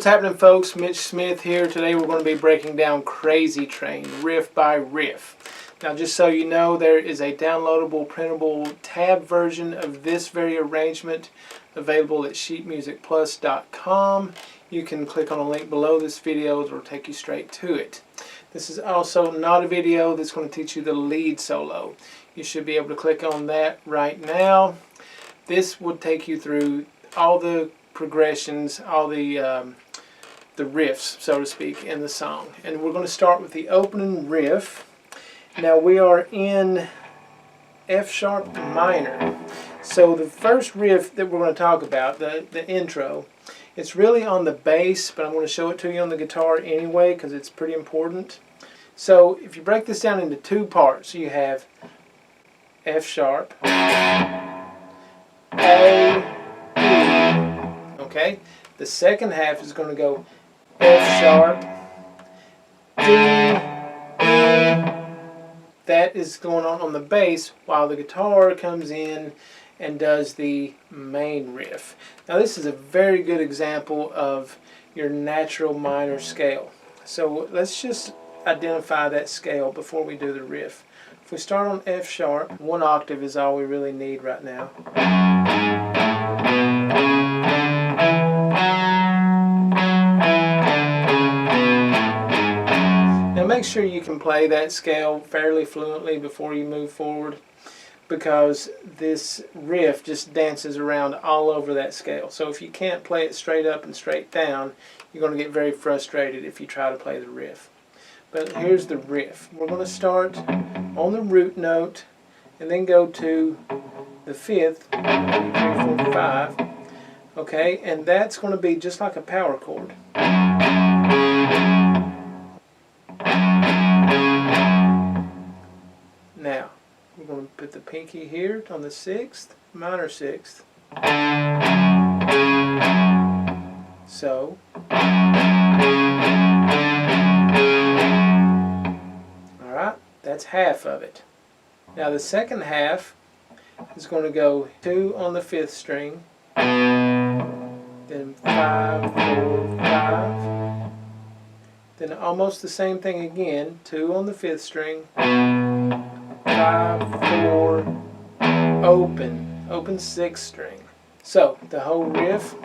happening, folks? Mitch Smith here. Today we're going to be breaking down Crazy Train riff by riff. Now, just so you know, there is a downloadable printable tab version of this very arrangement available at sheetmusicplus.com. You can click on a link below this video. It will take you straight to it. This is also not a video that's going to teach you the lead solo. You should be able to click on that right now. This would take you through all the progressions, all the riffs, so to speak, in the song. And we're going to start with the opening riff. Now we are in F sharp minor. So the first riff that we're going to talk about, the intro, it's really on the bass, but I'm going to show it to you on the guitar anyway because it's pretty important. So if you break this down into two parts, you have F sharp, A, E. Okay, the second half is going to go F sharp, D, E. That is going on the bass while the guitar comes in and does the main riff. Now this is a very good example of your natural minor scale. So let's just identify that scale before we do the riff. If we start on F sharp, 1 octave is all we really need right now. Now make sure you can play that scale fairly fluently before you move forward, because this riff just dances around all over that scale. So if you can't play it straight up and straight down, you're going to get very frustrated if you try to play the riff. But here's the riff. We're going to start on the root note and then go to the 5th, 1, 2, 3, 4, 5. Okay, and that's going to be just like a power chord. Now, we're going to put the pinky here on the 6th, minor 6th. So, alright, that's half of it. Now the second half is going to go 2 on the 5th string, then 5, 4, 5, then almost the same thing again, 2 on the 5th string, 5, 4, open 6th string. So the whole riff.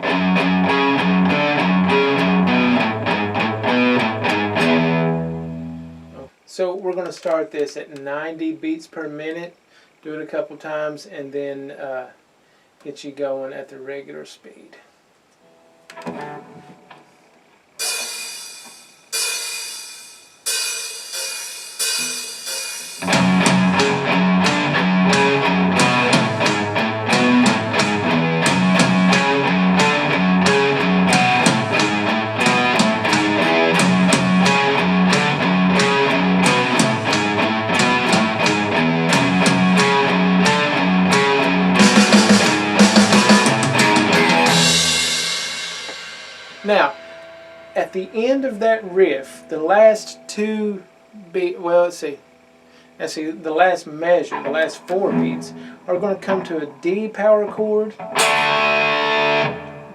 So we're going to start this at 90 beats per minute, do it a couple times, and then get you going at the regular speed. Now, at the end of that riff, the last the last measure, the last 4 beats are going to come to a D power chord.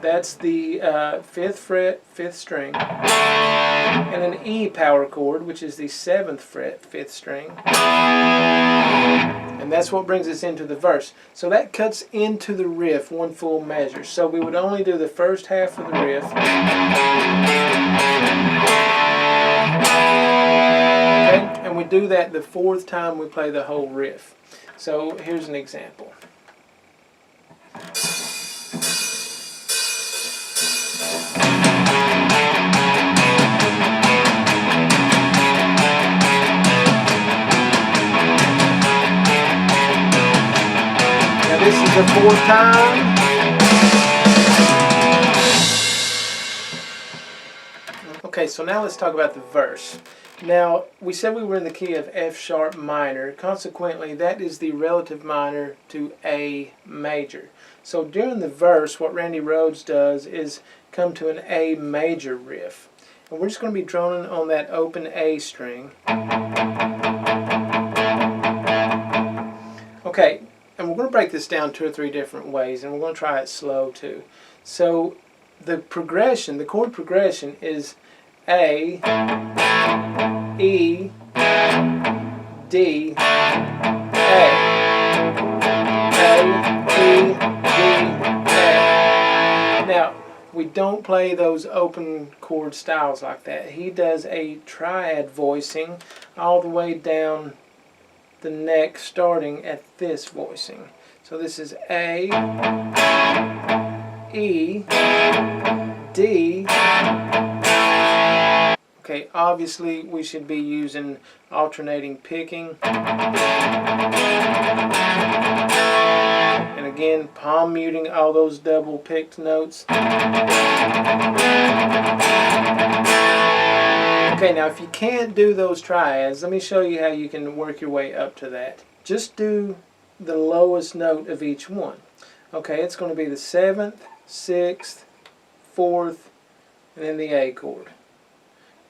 That's the 5th fret, 5th string, and an E power chord, which is the 7th fret, 5th string. And that's what brings us into the verse. So that cuts into the riff 1 full measure. So we would only do the first half of the riff. Okay? And we do that the 4th time we play the whole riff. So here's an example. This is the 4th time. Okay, so now let's talk about the verse. Now, we said we were in the key of F sharp minor. Consequently, that is the relative minor to A major. So during the verse, what Randy Rhoads does is come to an A major riff. And we're just going to be droning on that open A string. Okay, and we're going to break this down 2 or 3 different ways, and we're going to try it slow too. So the progression, the chord progression is A, E, D, A. A, E, D, A. Now, we don't play those open chord styles like that. He does a triad voicing all the way down the neck, starting at this voicing. So this is A, E, D. Okay, obviously we should be using alternating picking. And again, palm muting all those double picked notes. Okay, now if you can't do those triads, let me show you how you can work your way up to that. Just do the lowest note of each one. Okay, it's going to be the 7th, 6th, 4th, and then the A chord.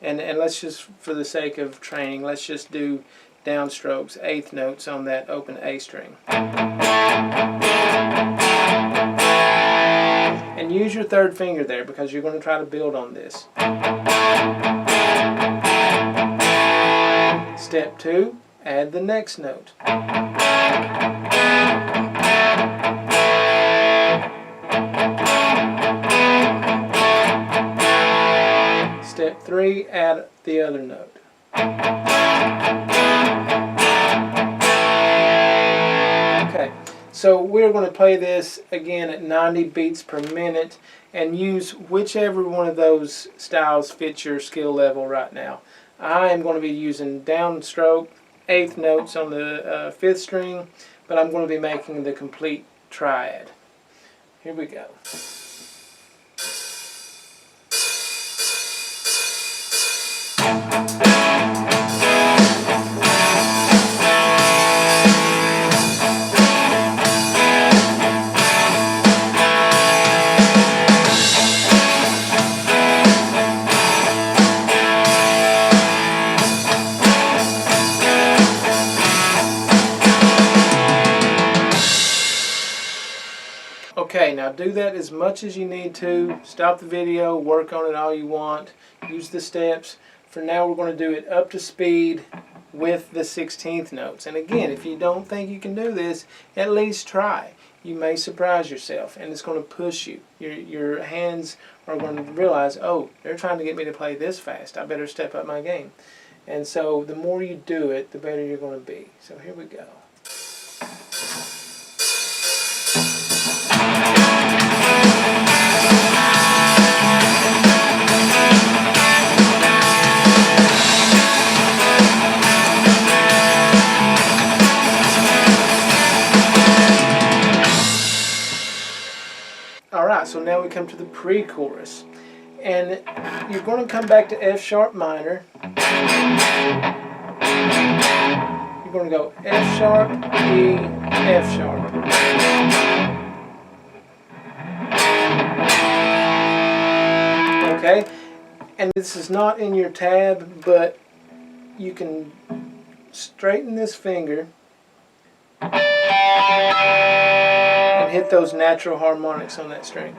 And let's just, for the sake of training, let's just do downstrokes, 8th notes on that open A string. And use your 3rd finger there because you're going to try to build on this. Step 2, add the next note. Step 3, add the other note. Okay, so we're going to play this again at 90 beats per minute and use whichever one of those styles fits your skill level right now. I am going to be using downstroke, 8th notes on the 5th string, but I'm going to be making the complete triad. Here we go. Okay, now do that as much as you need to. Stop the video, work on it all you want, use the steps. For now we're going to do it up to speed with the 16th notes. And again, if you don't think you can do this, at least try. You may surprise yourself and it's going to push you. Your hands are going to realize, oh, they're trying to get me to play this fast. I better step up my game. And so the more you do it, the better you're going to be. So here we go. Alright, so now we come to the pre-chorus. And you're going to come back to F sharp minor. You're going to go F sharp, E, F sharp. Okay? And this is not in your tab, but you can straighten this finger and hit those natural harmonics on that string.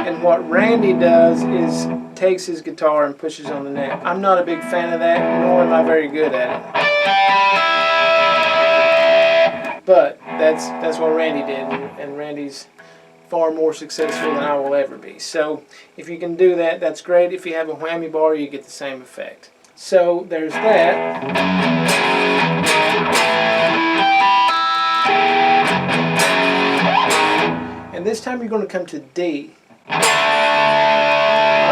And what Randy does is takes his guitar and pushes on the neck. I'm not a big fan of that, nor am I very good at it. But that's what Randy did, and Randy's far more successful than I will ever be. So if you can do that, that's great. If you have a whammy bar, you get the same effect. So there's that. And this time you're going to come to D. Alright,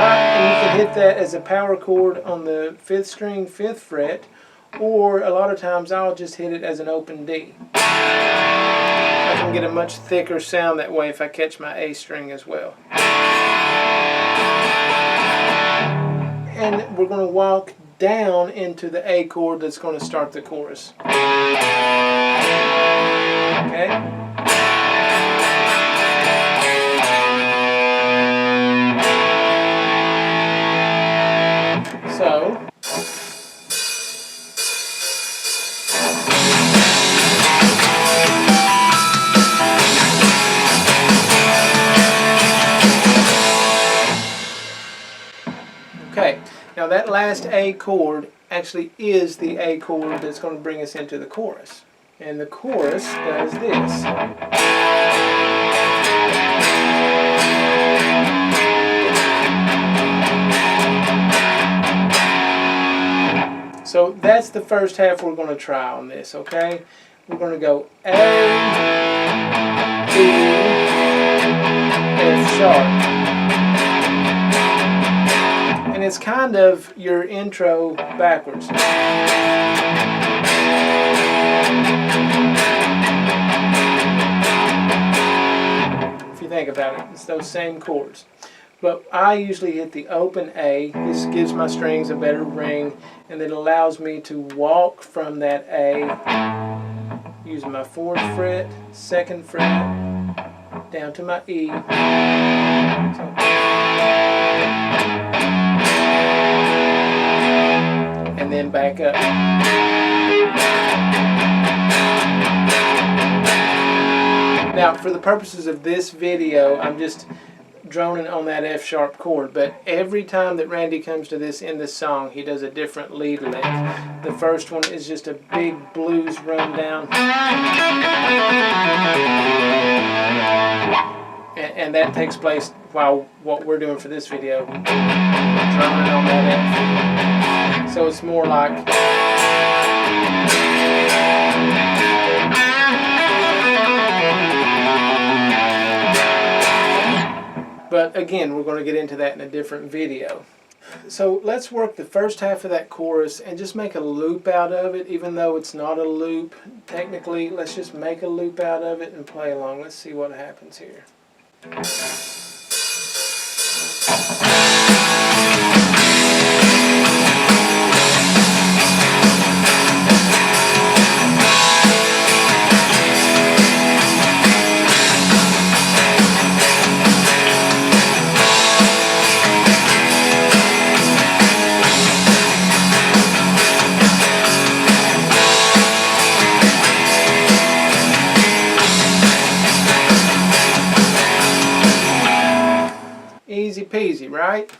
and you can hit that as a power chord on the 5th string, 5th fret, or a lot of times I'll just hit it as an open D. I can get a much thicker sound that way if I catch my A string as well. And we're going to walk down into the A chord that's going to start the chorus. Okay? So, Now that last A chord actually is the A chord that's going to bring us into the chorus. And the chorus does this. So that's the first half we're going to try on this, okay? We're going to go A, B, F sharp. And it's kind of your intro backwards. If you think about it, it's those same chords. But I usually hit the open A. This gives my strings a better ring, and it allows me to walk from that A using my 4th fret, 2nd fret, down to my E. So, and then back up. Now, for the purposes of this video, I'm just droning on that F sharp chord, but every time that Randy comes to this in this song, he does a different lead lick. The first one is just a big blues rundown, and that takes place while what we're doing for this video, droning on that F. So it's more like but again, we're going to get into that in a different video. So let's work the first half of that chorus and just make a loop out of it, even though it's not a loop. Technically, let's just make a loop out of it and play along. Let's see what happens here. Easy peasy, right?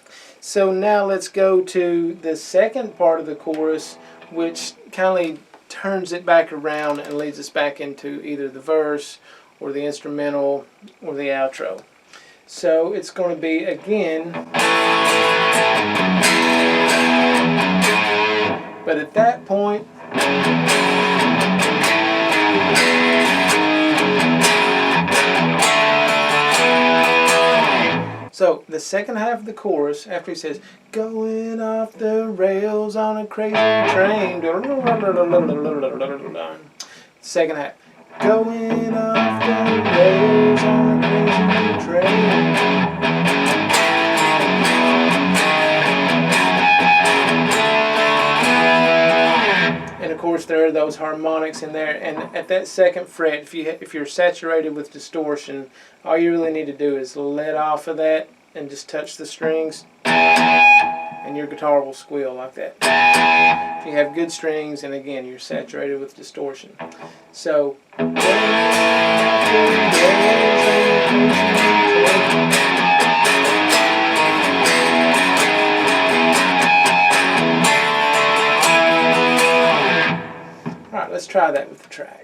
So now let's go to the second part of the chorus, which kind of turns it back around and leads us back into either the verse or the instrumental or the outro. So it's going to be again, but at that point so the second half of the chorus, after he says, going off the rails on a crazy train, second half, going off the rails on a crazy train. And of course there are those harmonics in there, and at that 2nd fret, if you're saturated with distortion, all you really need to do is let off of that and just touch the strings, and your guitar will squeal like that. If you have good strings, and again, you're saturated with distortion. So, alright, let's try that with the track.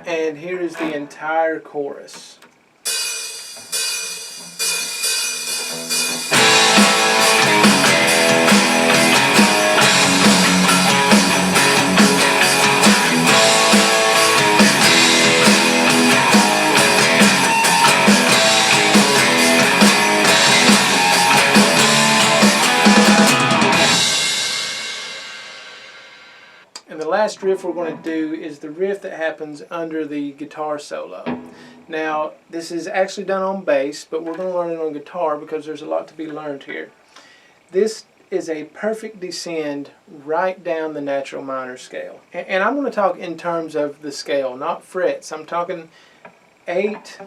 And here is the entire chorus. And the last riff we're going to do is the riff that happens under the guitar solo. Now, this is actually done on bass, but we're going to learn it on guitar because there's a lot to be learned here. This is a perfect descend right down the natural minor scale. And I'm going to talk in terms of the scale, not frets. I'm talking 8, 8,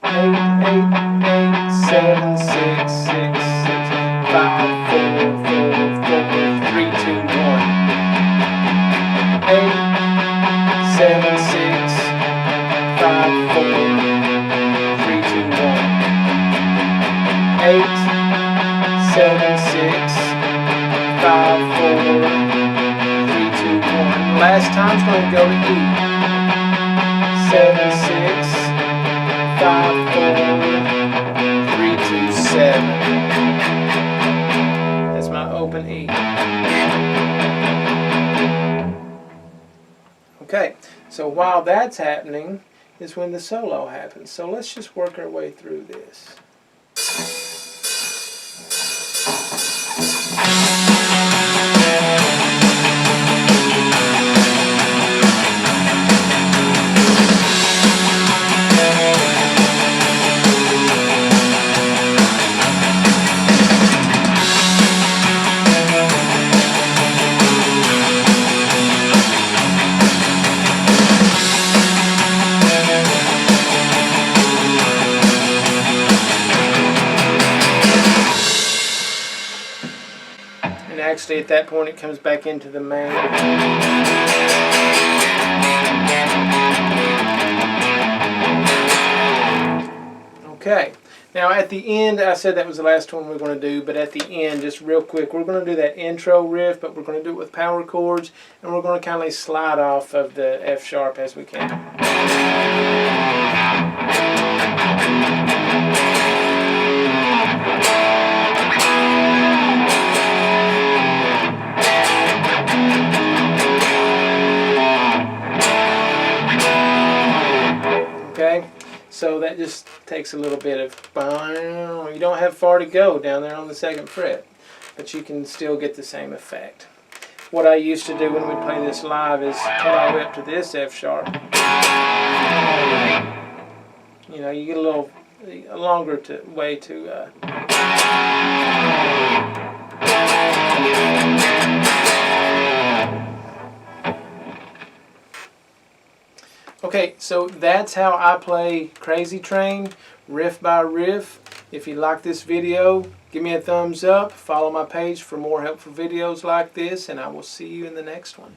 8, 8, 7, 6, 6, 6, 5, 4, 4, 4, 3, 2, 1. 8, 7, 6, 5, 4, 3, 2, 1. 8, 7, 6, 5, 4, 3, 2, 1. Last time's going to go to E. 7, 6, 5, 4, 3, 2, 7. That's my open E. Okay, so while that's happening is when the solo happens. So let's just work our way through this. And actually at that point it comes back into the main. Okay, now at the end, I said that was the last one we're going to do, but at the end, just real quick, we're going to do that intro riff, but we're going to do it with power chords, and we're going to kind of slide off of the F sharp as we can. Okay, so that just takes a little bit of, you don't have far to go down there on the second fret, but you can still get the same effect. What I used to do when we play this live is come all the way up to this F sharp. You know, you get a longer way to Okay, so that's how I play Crazy Train, riff by riff. If you like this video, give me a thumbs up, follow my page for more helpful videos like this, and I will see you in the next one.